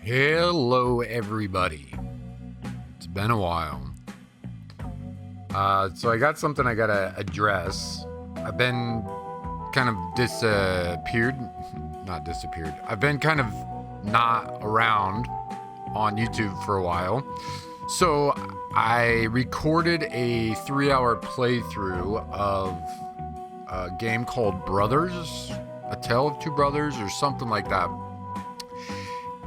Hello, everybody. It's been a while. So I got something I gotta address. I've been kind of not disappeared. I've been kind of not around on YouTube for a while. So I recorded a 3-hour playthrough of a game called Brothers, A Tale of Two Brothers, or something like that.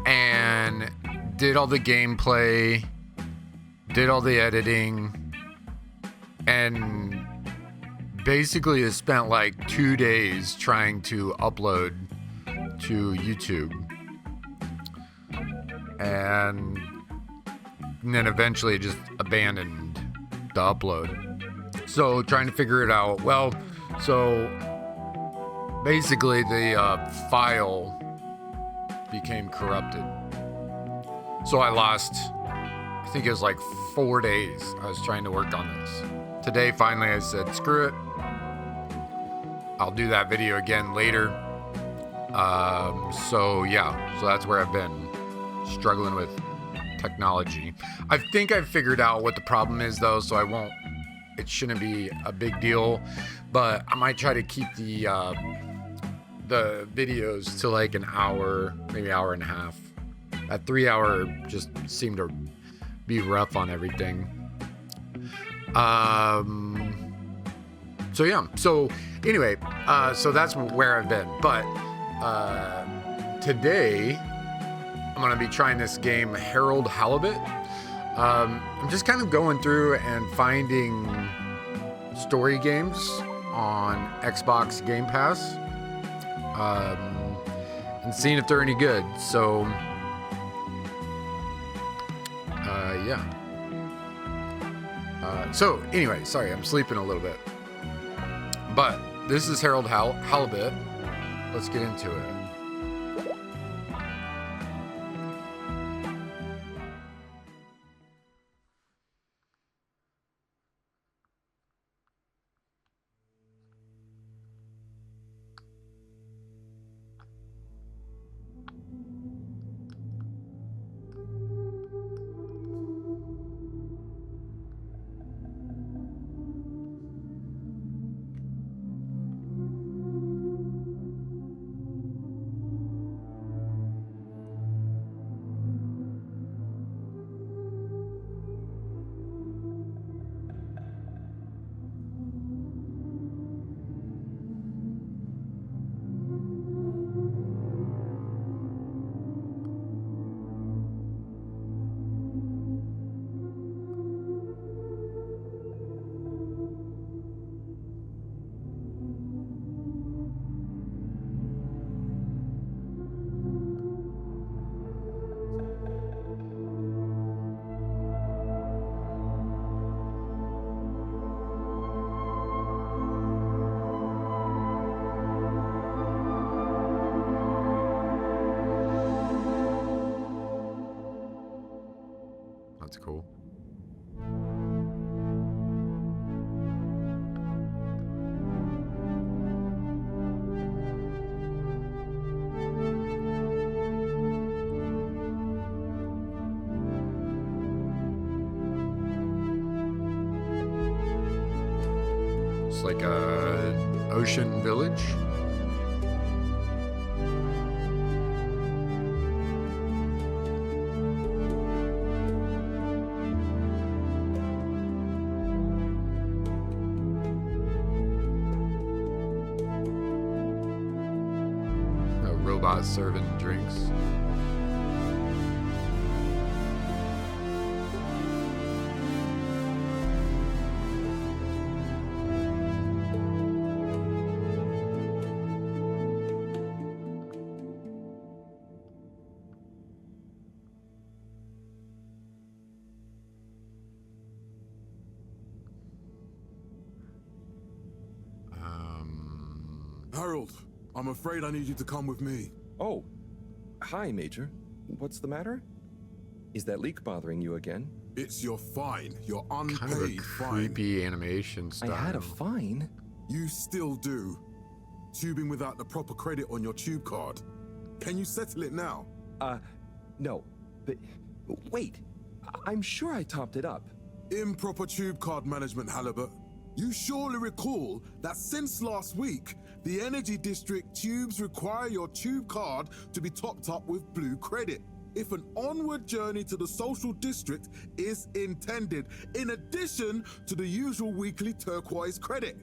And did all the gameplay, did all the editing, and basically I spent like 2 days trying to upload to YouTube. And then eventually just abandoned the upload. So trying to figure it out. Well, so basically the file became corrupted. So I lost, I think it was like 4 days I was trying to work on this. Today, finally, I said, screw it. I'll do that video again later. So that's where I've been struggling with technology. I think I've figured out what the problem is though, so it shouldn't be a big deal, but I might try to keep the videos to like an hour, maybe hour and a half. That 3 hour just seemed to be rough on everything. So anyway, so that's where I've been. But today I'm gonna be trying this game, Harold the Halibut. I'm just kind of going through and finding story games on Xbox Game Pass. And seeing if they're any good. So, so anyway, sorry, I'm sleeping a little bit. But this is Harold Halibut. Let's get into it. That's cool. It's like a ocean village. Robots serving drinks. Harold, I'm afraid I need you to come with me. Oh, hi, Major. What's the matter? Is that leak bothering you again? It's your fine, your unpaid Kind of a fine. creepy animation style. I had a fine. You still do. Tubing without the proper credit on your tube card. Can you settle it now? No, but wait. I'm sure I topped it up. Improper tube card management, Halibut. You surely recall that since last week, the Energy District tubes require your tube card to be topped up with blue credit if an onward journey to the social district is intended, in addition to the usual weekly turquoise credit.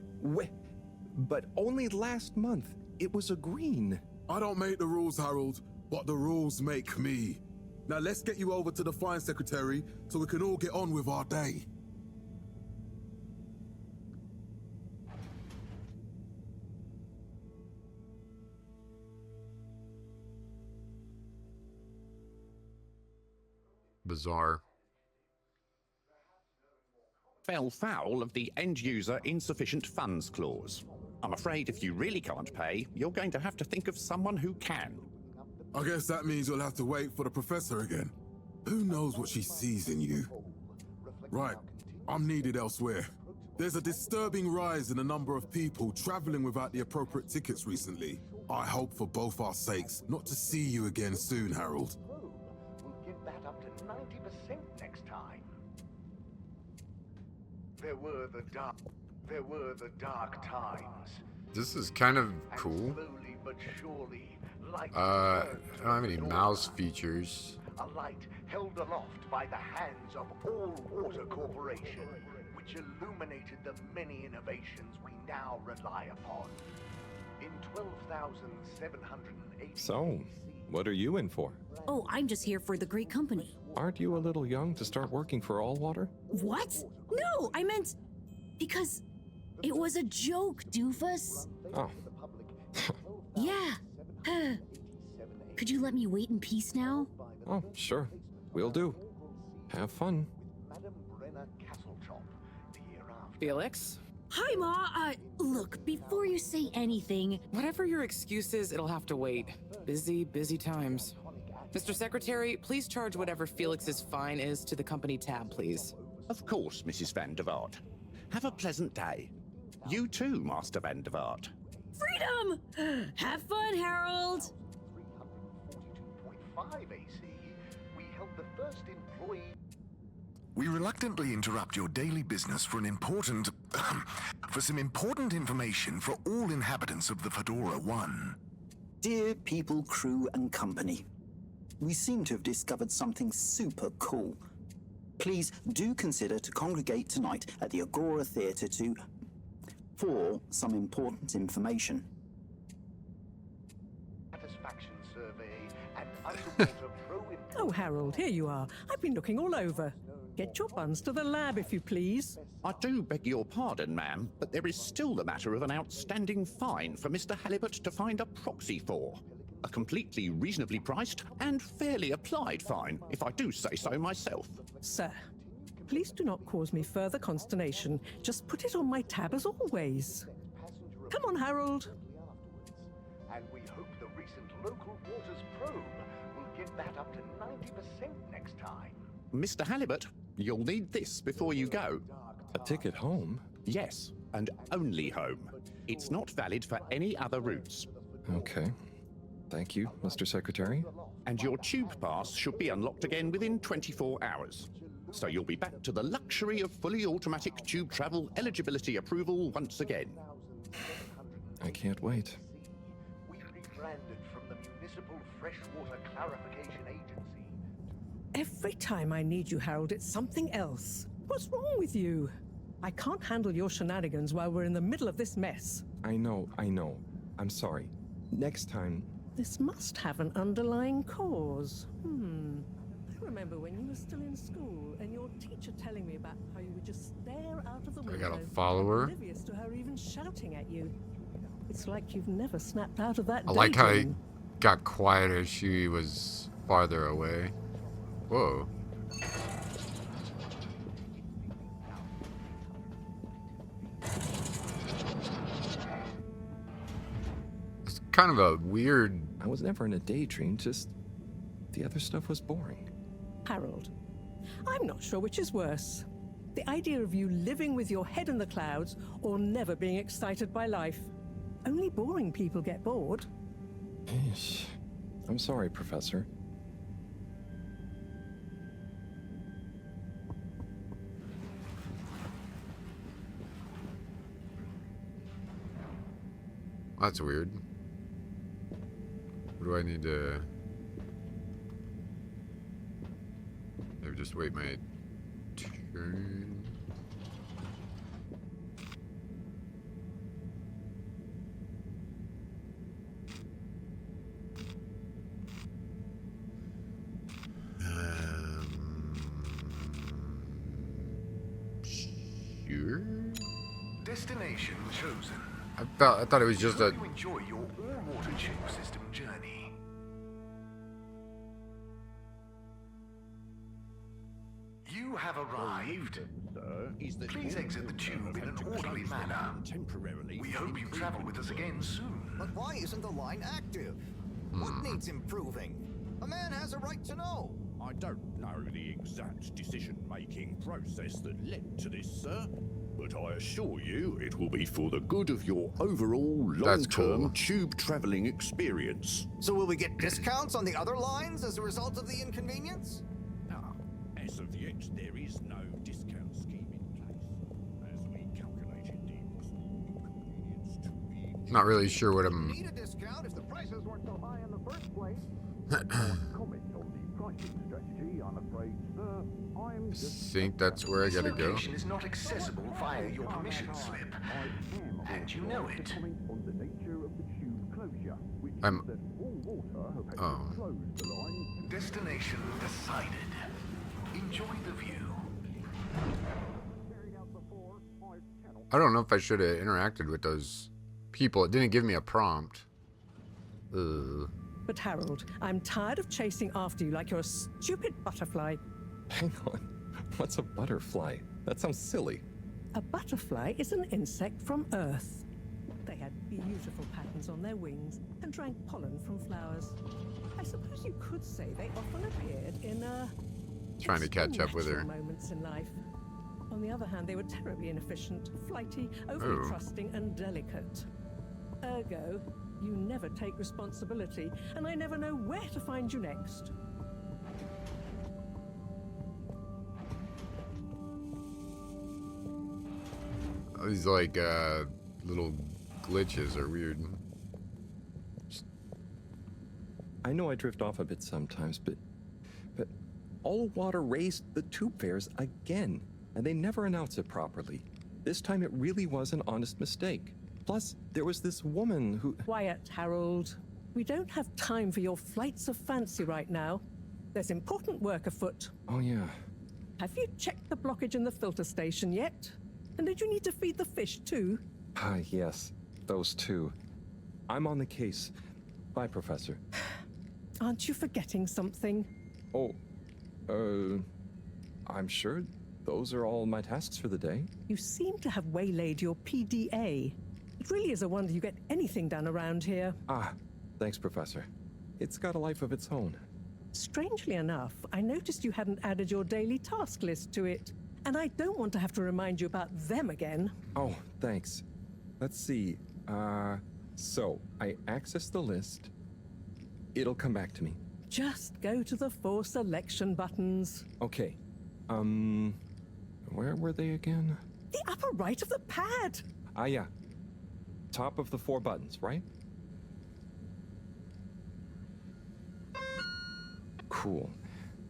But only last month it was a green. I don't make the rules, Harold, but the rules make me. Now let's get you over to the fine secretary so we can all get on with our day. Bizarre. Fell foul of the end-user insufficient funds clause. I'm afraid if you really can't pay, you're going to have to think of someone who can. I guess that means you'll have to wait for the professor again. Who knows what she sees in you? Right, I'm needed elsewhere. There's a disturbing rise in the number of people traveling without the appropriate tickets recently. I hope for both our sakes not to see you again soon, Harold. We'll get that up to 90% next time. There were the dark times. This is kind of And cool. slowly but surely, light I returned don't have to any normal. mouse features. A light held aloft by the hands of All Water Corporation, which illuminated the many innovations we now rely upon. In 12,780 So, what are you in for? Oh, I'm just here for the great company. Aren't you a little young to start working for All Water? What? No, I meant because it was a joke, doofus. Oh, Yeah. Could you let me wait in peace now? oh, sure. Will do. Have fun. Madame Brenner Castletop the year after. Felix? Hi, Ma. Look, before you say anything, Whatever your excuse is, it'll have to wait. Busy times. Mr. Secretary, please charge whatever Felix's fine is to the company tab, please. Of course, Mrs. Van der Vaart. Have a pleasant day. You too, Master Van der Vaart. freedom! Have fun, Harold! 342.5 AC, we held the first employee. We reluctantly interrupt your daily business for some important information for all inhabitants of the Fedora 1. Dear people, crew, and company, we seem to have discovered something super cool. Please do consider to congregate tonight at the Agora Theatre for some important information. Satisfaction survey and underwater pro. Oh, Harold, here you are. I've been looking all over. Get your buns to the lab, if you please. I do beg your pardon, ma'am, but there is still the matter of an outstanding fine for Mr. Halibut to find a proxy for. A completely reasonably priced and fairly applied fine, if I do say so myself. Sir, please do not cause me further consternation. Just put it on my tab as always. Come on, Harold. And we hope the recent local waters probe will get that up to 90% next time. Mr. Halibut, you'll need this before you go. A ticket home? Yes, and only home. It's not valid for any other routes. Okay. Thank you, Mr. Secretary. And your tube pass should be unlocked again within 24 hours. So you'll be back to the luxury of fully automatic tube travel eligibility approval once again. I can't wait. We rebranded from the Municipal Freshwater Clarification Agency. Every time I need you, Harold, it's something else. What's wrong with you? I can't handle your shenanigans while we're in the middle of this mess. I know. I'm sorry. Next time. This must have an underlying cause. I remember when you were still in school and your teacher telling me about how you would just stare out of the window. I got a follower. Oblivious to her even shouting at you. It's like you've never snapped out of that I like how he daydream. got quiet as she was farther away. Whoa. It's kind of a weird. I was never in a daydream, just the other stuff was boring. Harold, I'm not sure which is worse. The idea of you living with your head in the clouds or never being excited by life. Only boring people get bored. Eesh. I'm sorry, Professor. That's weird. What do I need to... Maybe just wait my turn. Sure. Destination chosen. I thought it was just a... Hope you enjoy your all-water tube system journey. You have arrived. Please exit the tube in an orderly manner. We hope you travel with us again soon. But why isn't the line active? What needs improving? A man has a right to know. I don't know the exact decision-making process that led to this, sir, but I assure you it will be for the good of your overall long-term tube traveling experience. So will we get discounts on the other lines as a result of the inconvenience? No, as of yet, there is no discount scheme in place, as we calculated the possible inconvenience to be... Not really sure what I'm... Need a discount if the prices weren't so high in the first place. Comment on the pricing strategy, I'm afraid, sir. I'm just... think that's where I gotta go. Location is not accessible via your permission slip, and you know it. On the nature of the tube closure, which I'm... is that all water have had Oh. to close the line. Destination decided. Enjoy the view. I don't know if I should have interacted with those people. It didn't give me a prompt. Ugh. But Harold, I'm tired of chasing after you like you're a stupid butterfly. Hang on. What's a butterfly? That sounds silly. A butterfly is an insect from Earth. They had beautiful patterns on their wings and drank pollen from flowers. I suppose you could say they often appeared in Trying to catch up with her. moments in life. On the other hand, they were terribly inefficient, flighty, overly trusting, and delicate. Ergo, you never take responsibility, and I never know where to find you next. These like little glitches are weird. I know I drift off a bit sometimes, but all water raised the tube fares again, and they never announce it properly. This time it really was an honest mistake. Plus, there was this woman who... Quiet, Harold. We don't have time for your flights of fancy right now. There's important work afoot. Oh, yeah. Have you checked the blockage in the filter station yet? And did you need to feed the fish too? Ah, yes. Those two. I'm on the case. Bye, Professor. Aren't you forgetting something? Oh, I'm sure those are all my tasks for the day. You seem to have waylaid your PDA. It really is a wonder you get anything done around here. Ah, thanks, Professor. It's got a life of its own. Strangely enough, I noticed you hadn't added your daily task list to it. And I don't want to have to remind you about them again. Oh, thanks. Let's see. So I access the list. It'll come back to me. Just go to the 4 selection buttons. Okay. Where were they again? The upper right of the pad. Ah, yeah. Top of the 4 buttons, right? Cool.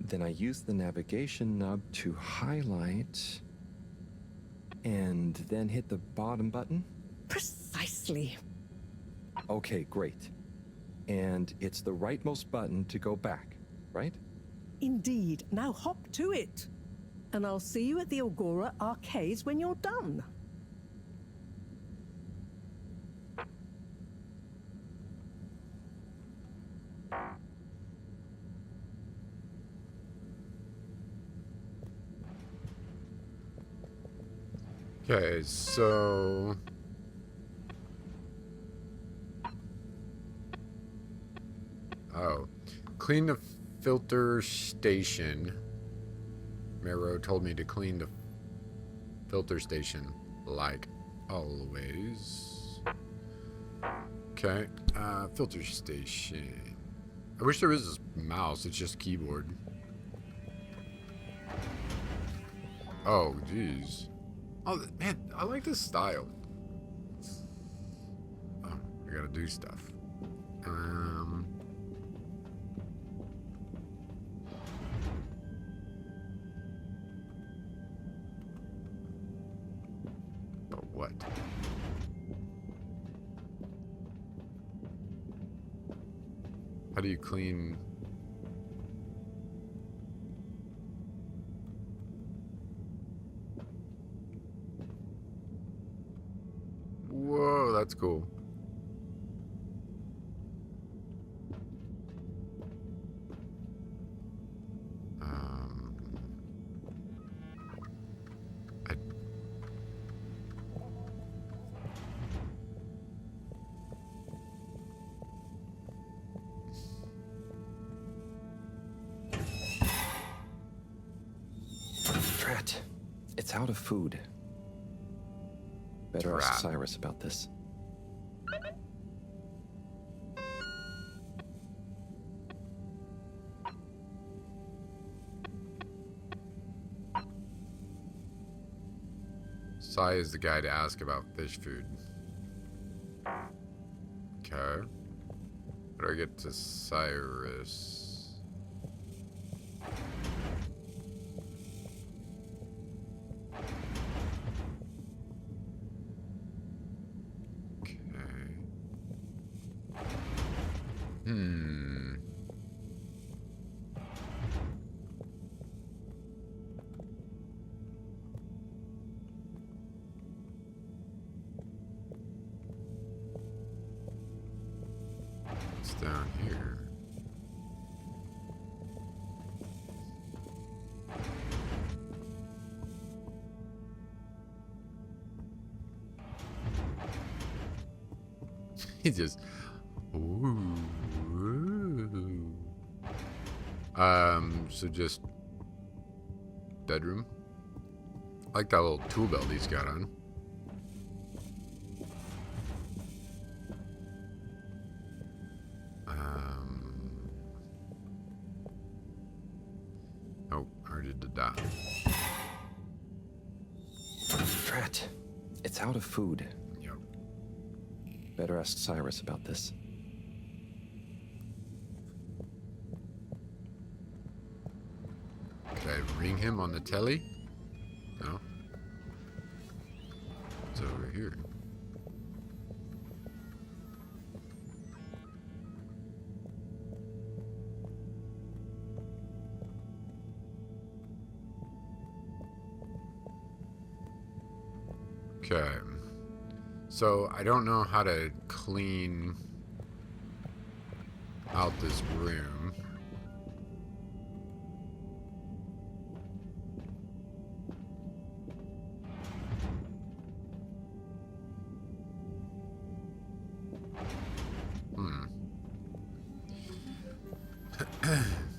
Then I use the navigation nub to highlight and then hit the bottom button. Precisely. Okay, great. And it's the rightmost button to go back, right? Indeed. Now hop to it. And I'll see you at the Agora arcades when you're done. Okay, so... Oh. Clean the filter station. Mero told me to clean the filter station, like always. Okay, filter station. I wish there was a mouse, it's just keyboard. Oh, jeez. Oh, man, I like this style. Oh, I gotta do stuff. But what? How do you clean? Whoa, that's cool. Drat. It's out of food. Better ask Cyrus about this. Sai is the guy to ask about fish food. Okay. How do I get to Cyrus? It's down here. He just ooh. So just bedroom. I like that little tool belt he's got on. Oh, I already did that. Drat. It's out of food. Yep. Better ask Cyrus about this. Could I ring him on the telly? No. It's over here. Okay. So I don't know how to clean out this room.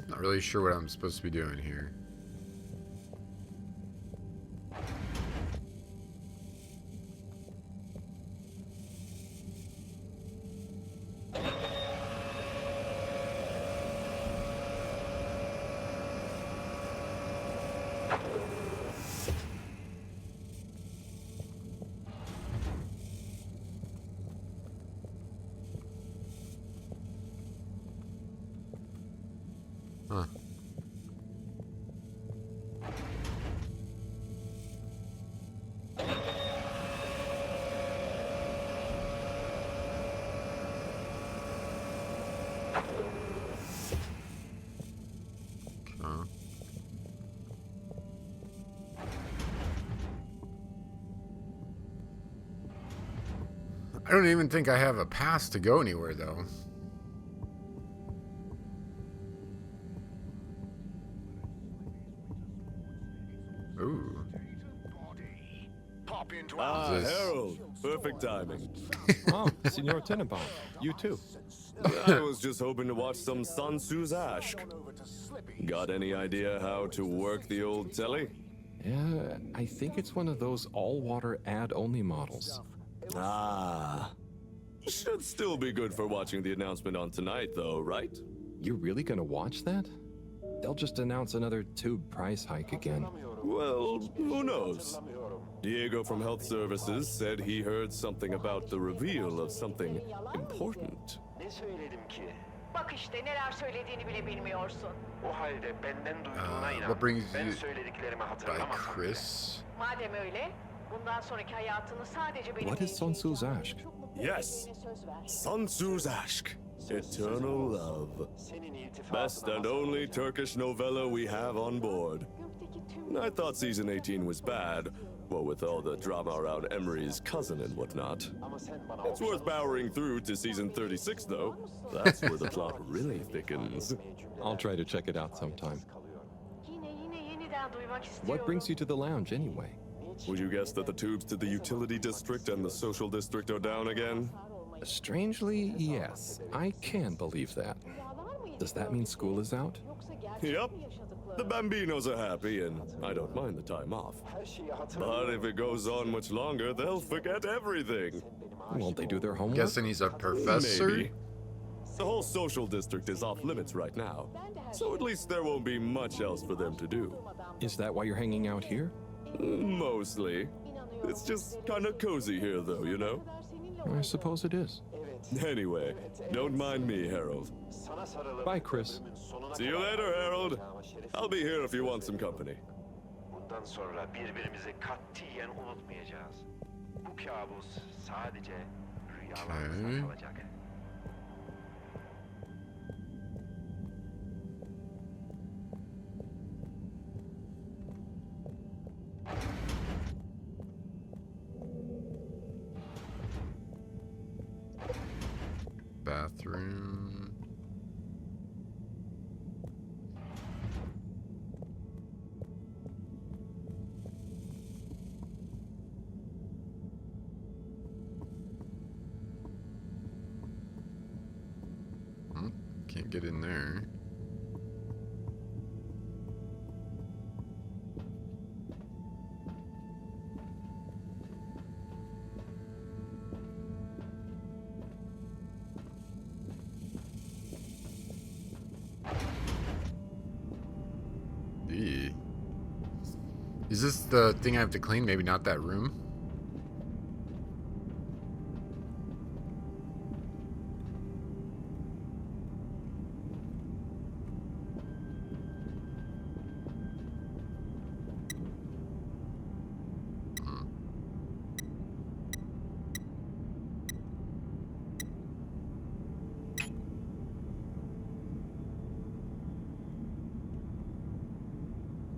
Not really sure what I'm supposed to be doing here. Huh. I don't even think I have a pass to go anywhere, though. Ooh. Harold. Perfect timing. Oh, Senor Tenenbaum. You too. I was just hoping to watch some Sun Tzu's Ash. Got any idea how to work the old telly? Yeah, I think it's one of those all-water ad-only models. Ah. Should still be good for watching the announcement on tonight, though, right? You're really gonna watch that? They'll just announce another tube price hike again. Well, who knows? Diego from Health Services said he heard something about the reveal of something important. Ne söyledim ki? Bak işte neler söylediğini bile bilmiyorsun. O halde benden duyduğuna inan. What brings Ben you söylediklerimi by hatırlamasam bile. Chris? Madem öyle, bundan sonraki hayatını sadece benim What is Sun Tzu's aşk? Yes, Sun Tzu's aşk. Eternal love. Best and only Turkish novella we have on board. I thought season 18 was bad, well, with all the drama around Emery's cousin and whatnot. It's worth powering through to season 36, though. That's where the plot really thickens. I'll try to check it out sometime. Yeniden duymak istiyorum. What brings you to the lounge anyway? Would you guess that the tubes to the utility district and the social district are down again? Strangely, yes. I can believe that. Does that mean school is out? Yep. The Bambinos are happy, and I don't mind the time off. But if it goes on much longer, they'll forget everything. Won't they do their homework? Guessing he's a professor? Maybe. The whole social district is off limits right now, so at least there won't be much else for them to do. Is that why you're hanging out here? Mostly. It's just kind of cozy here, though, you know? I suppose it is. Anyway, don't mind me, Harold. Bye, Chris. See you later, Harold. I'll be here if you want some company. Bundan sonra birbirimizi katiyen unutmayacağız. Bu kabus sadece rüyalarımızda kalacak. Bathroom. Can't get in there. Eee. Is this the thing I have to clean? Maybe not that room?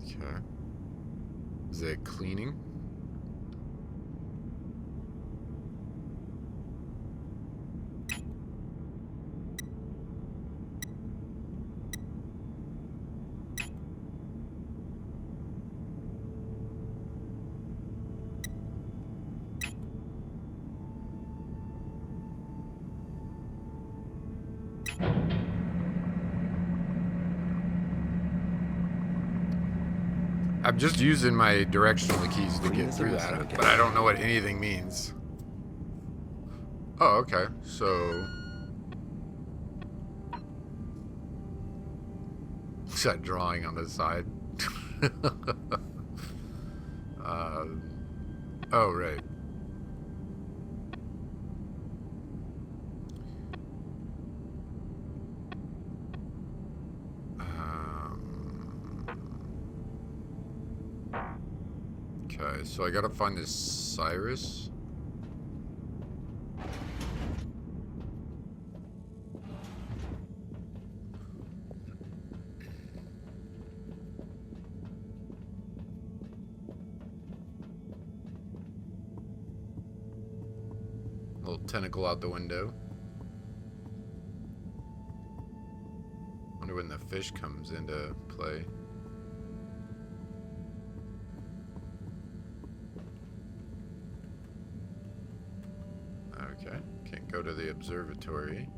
Okay. Is it cleaning? I'm just using my directional keys to get through that, but I don't know what anything means. Oh, okay. So... Is that drawing on the side? Oh, right. Okay, so I gotta find this Cyrus. Little tentacle out the window. Wonder when the fish comes into play. Okay, can't go to the observatory.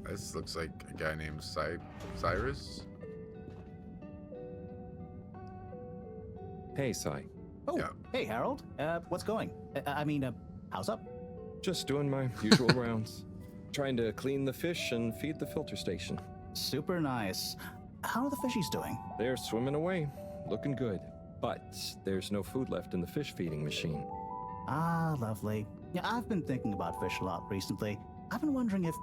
This looks like a guy named Cyrus. Hey, Cy. Oh, Yeah. hey, Harold. What's going? How's up? Just doing my usual rounds. Trying to clean the fish and feed the filter station. Super nice. How are the fishies doing? They're swimming away, looking good. But there's no food left in the fish feeding machine. Ah, lovely. Yeah, I've been thinking about fish a lot recently. I've been wondering if,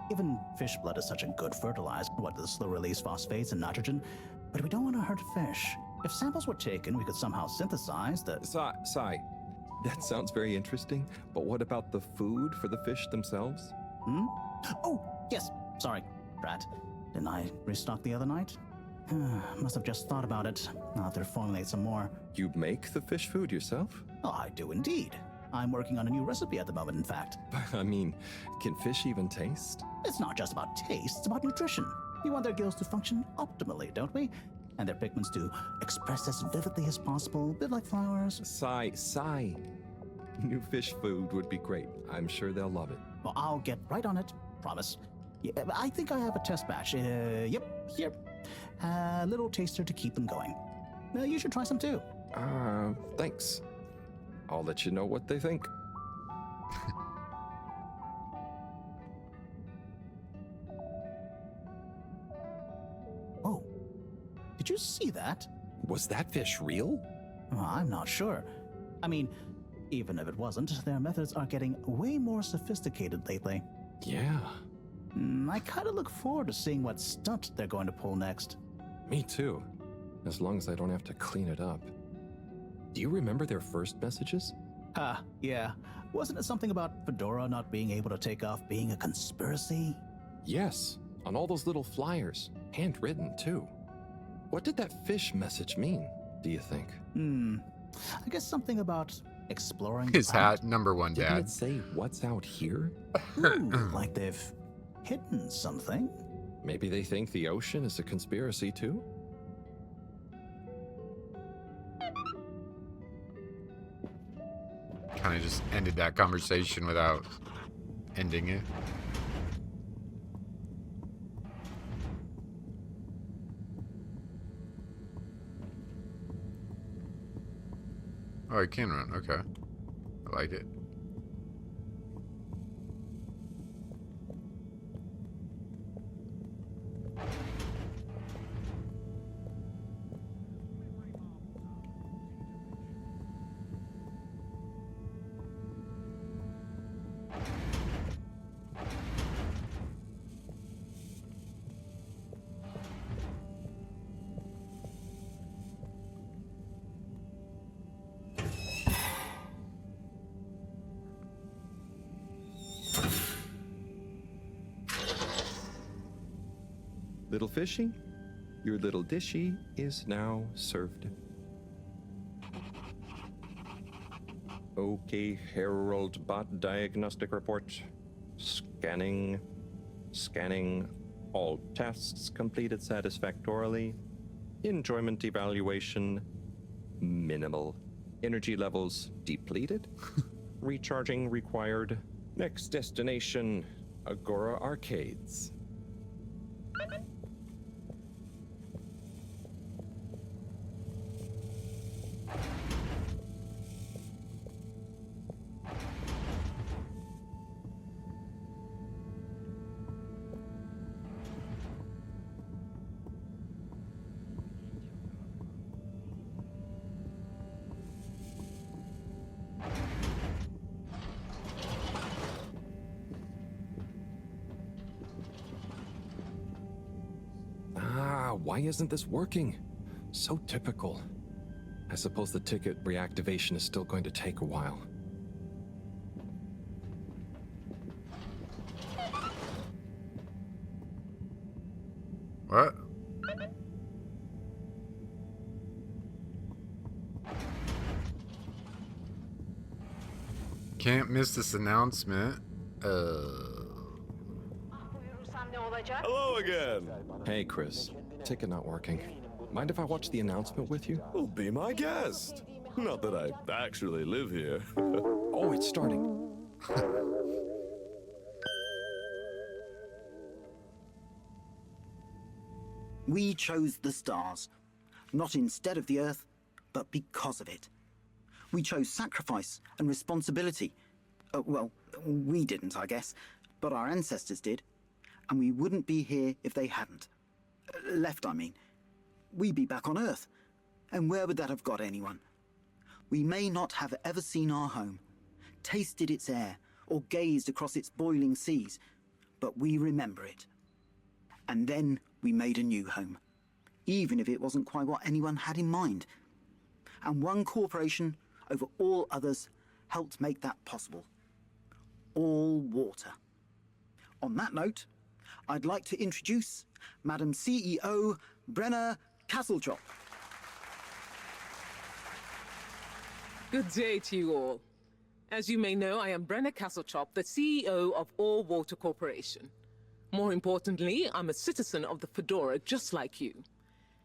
given fish blood is such a good fertilizer, what the slow release phosphates and nitrogen, but we don't want to hurt fish. If samples were taken, we could somehow synthesize the... Sigh. That sounds very interesting, but what about the food for the fish themselves? Oh, yes. Sorry, Drat. Didn't I restock the other night? Must have just thought about it. I'll have to formulate some more. You make the fish food yourself? Oh, I do indeed. I'm working on a new recipe at the moment, in fact. I mean, can fish even taste? It's not just about taste, it's about nutrition. We want their gills to function optimally, don't we? And their pigments to express as vividly as possible, a bit like flowers. Sigh. New fish food would be great. I'm sure they'll love it. Well, I'll get right on it. Promise. Yeah, I think I have a test batch. Yep, here. A little taster to keep them going. You should try some too. Thanks. I'll let you know what they think. Oh, did you see that? Was that fish real? I'm not sure. I mean, even if it wasn't, their methods are getting way more sophisticated lately. Yeah. I kind of look forward to seeing what stunt they're going to pull next. Me too. As long as I don't have to clean it up. Do you remember their first messages? Yeah. Wasn't it something about Fedora not being able to take off being a conspiracy? Yes, on all those little flyers. Handwritten, too. What did that fish message mean, do you think? I guess something about exploring his hat, number one, Didn't Dad. it say what's out here? Ooh, like they've hidden something. Maybe they think the ocean is a conspiracy, too? Kind of just ended that conversation without ending it. Oh, I can run. Okay. I like it. Little fishy, your little dishy is now served. Okay, Harold bot diagnostic report. Scanning. All tasks completed satisfactorily. Enjoyment evaluation minimal. Energy levels depleted. Recharging required. Next destination, Agora Arcades. Why isn't this working? So typical. I suppose the ticket reactivation is still going to take a while. What? Can't miss this announcement. Hello again. Hey, Chris. Ticket not working. Mind if I watch the announcement with you? Well, be my guest. Not that I actually live here. Oh, it's starting. We chose the stars, not instead of the Earth, but because of it. We chose sacrifice and responsibility. Well, we didn't, I guess, but our ancestors did. And we wouldn't be here if they hadn't. Left, I mean. We'd be back on Earth. And where would that have got anyone? We may not have ever seen our home, tasted its air, or gazed across its boiling seas, but we remember it. And then we made a new home, even if it wasn't quite what anyone had in mind. And one corporation over all others helped make that possible. All water. On that note, I'd like to introduce Madam CEO Brenna Castletop. Good day to you all. As you may know, I am Brenna Castletop, the CEO of All Water Corporation. More importantly, I'm a citizen of the Fedora just like you.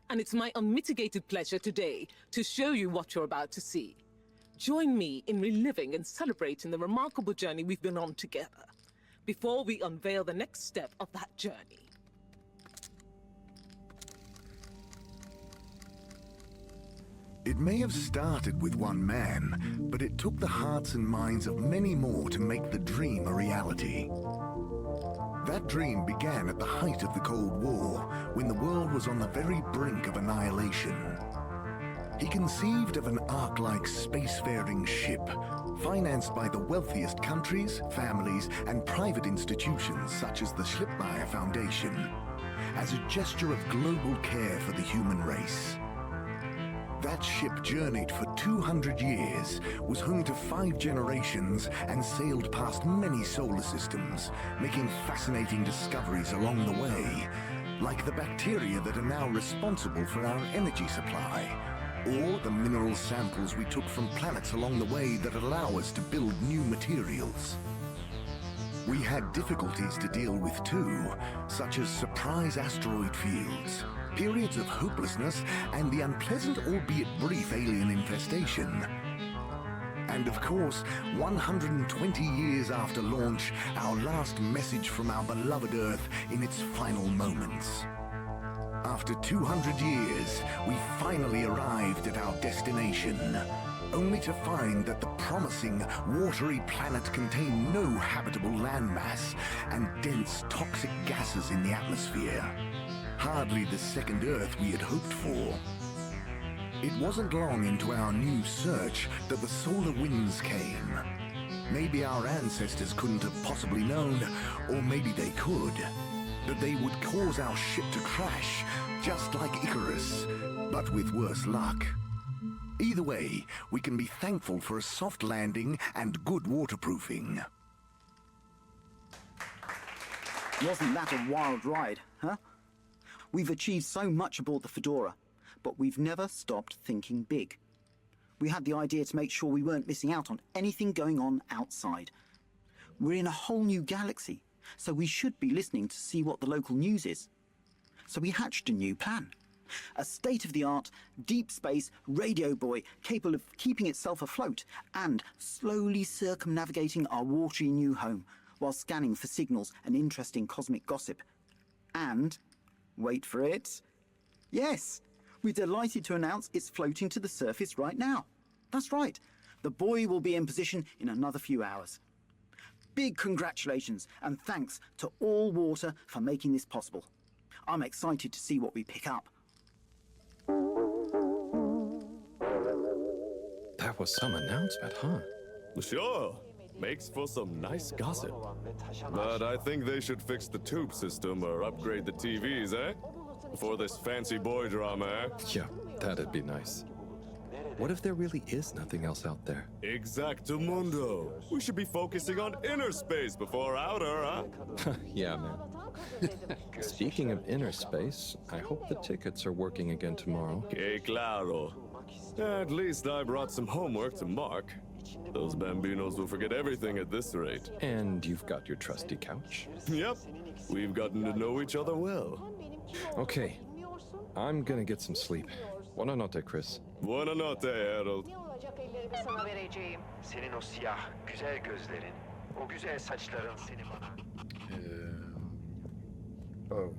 And it's my unmitigated pleasure today to show you what you're about to see. Join me in reliving and celebrating the remarkable journey we've been on together, before we unveil the next step of that journey. It may have started with one man, but it took the hearts and minds of many more to make the dream a reality. That dream began at the height of the Cold War, when the world was on the very brink of annihilation. He conceived of an Ark-like spacefaring ship, financed by the wealthiest countries, families, and private institutions such as the Schlipmeyer Foundation, as a gesture of global care for the human race. That ship journeyed for 200 years, was home to 5 generations, and sailed past many solar systems, making fascinating discoveries along the way, like the bacteria that are now responsible for our energy supply, or the mineral samples we took from planets along the way that allow us to build new materials. We had difficulties to deal with too, such as surprise asteroid fields, periods of hopelessness, and the unpleasant albeit brief alien infestation. And of course, 120 years after launch, our last message from our beloved Earth in its final moments. After 200 years, we finally arrived at our destination, only to find that the promising, watery planet contained no habitable landmass and dense, toxic gases in the atmosphere. Hardly the second Earth we had hoped for. It wasn't long into our new search that the solar winds came. Maybe our ancestors couldn't have possibly known, or maybe they could, that they would cause our ship to crash, just like Icarus, but with worse luck. Either way, we can be thankful for a soft landing and good waterproofing. Wasn't that a wild ride, huh? We've achieved so much aboard the Fedora, but we've never stopped thinking big. We had the idea to make sure we weren't missing out on anything going on outside. We're in a whole new galaxy, so we should be listening to see what the local news is. So we hatched a new plan. A state-of-the-art, deep space radio buoy capable of keeping itself afloat and slowly circumnavigating our watery new home while scanning for signals and interesting cosmic gossip. And, wait for it, yes, we're delighted to announce it's floating to the surface right now. That's right, the buoy will be in position in another few hours. Big congratulations and thanks to All Water for making this possible. I'm excited to see what we pick up. That was some announcement, huh? Sure. Makes for some nice gossip. But I think they should fix the tube system or upgrade the TVs, eh? Before this fancy boy drama, eh? Yeah, that'd be nice. What if there really is nothing else out there? Exactamundo. We should be focusing on inner space before outer, huh? Yeah, man. Speaking of inner space, I hope the tickets are working again tomorrow. Que claro. At least I brought some homework to mark. Those bambinos will forget everything at this rate. And you've got your trusty couch? Yep. We've gotten to know each other well. Okay. I'm gonna get some sleep. Buonanotte, Chris. Buonanotte, Harold. Ne olacak ellerimi sana vereceğim. Senin o siyah, güzel gözlerin, o güzel saçların seni bana. Oh.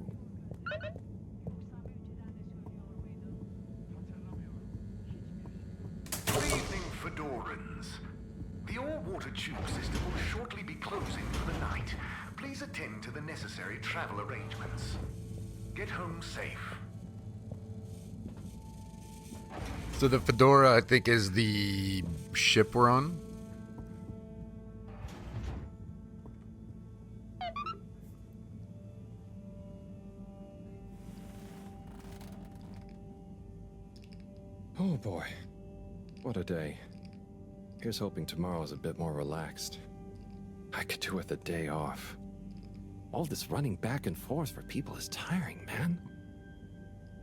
Good evening, Fedorans. The all-water tube system will shortly be closing for the night, please attend to the necessary travel arrangements. Get home safe. So the Fedora, I think, is the ship we're on. Oh boy, what a day. Here's hoping tomorrow's a bit more relaxed. I could do with a day off. All this running back and forth for people is tiring, man.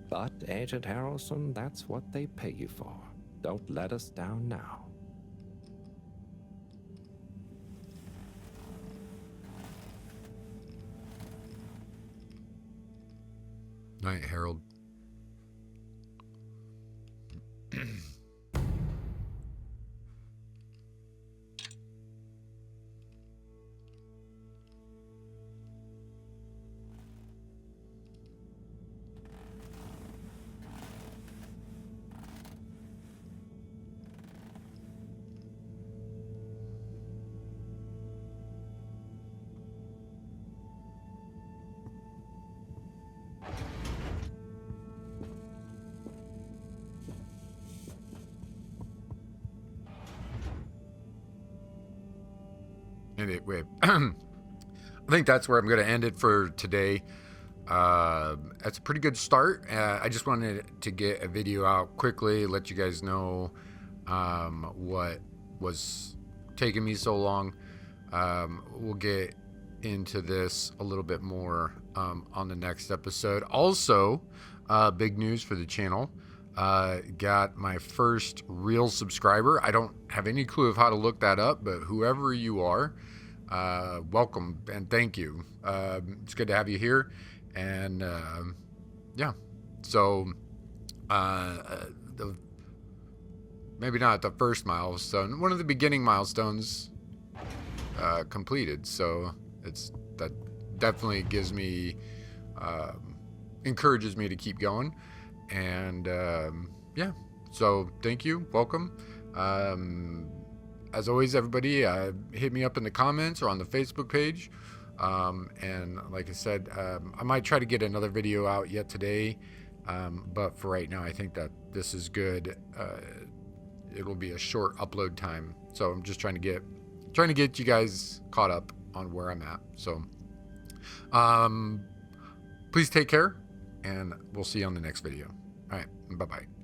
But, Agent Harrelson, that's what they pay you for. Don't let us down now. Night, Harold. Anyway, I think that's where I'm going to end it for today. That's a pretty good start. I just wanted to get a video out quickly, let you guys know what was taking me so long. We'll get into this a little bit more on the next episode. Also, big news for the channel. Got my first real subscriber. I don't have any clue of how to look that up, but whoever you are, welcome and thank you. It's good to have you here. And yeah, so maybe not the first milestone, one of the beginning milestones completed. So that definitely gives me, encourages me to keep going. And yeah, so thank you, welcome. As always, everybody, hit me up in the comments or on the Facebook page. And like I said, I might try to get another video out yet today, but for right now, I think that this is good. It will be a short upload time, so I'm just trying to get you guys caught up on where I'm at. So please take care, and we'll see you on the next video. All right, bye-bye.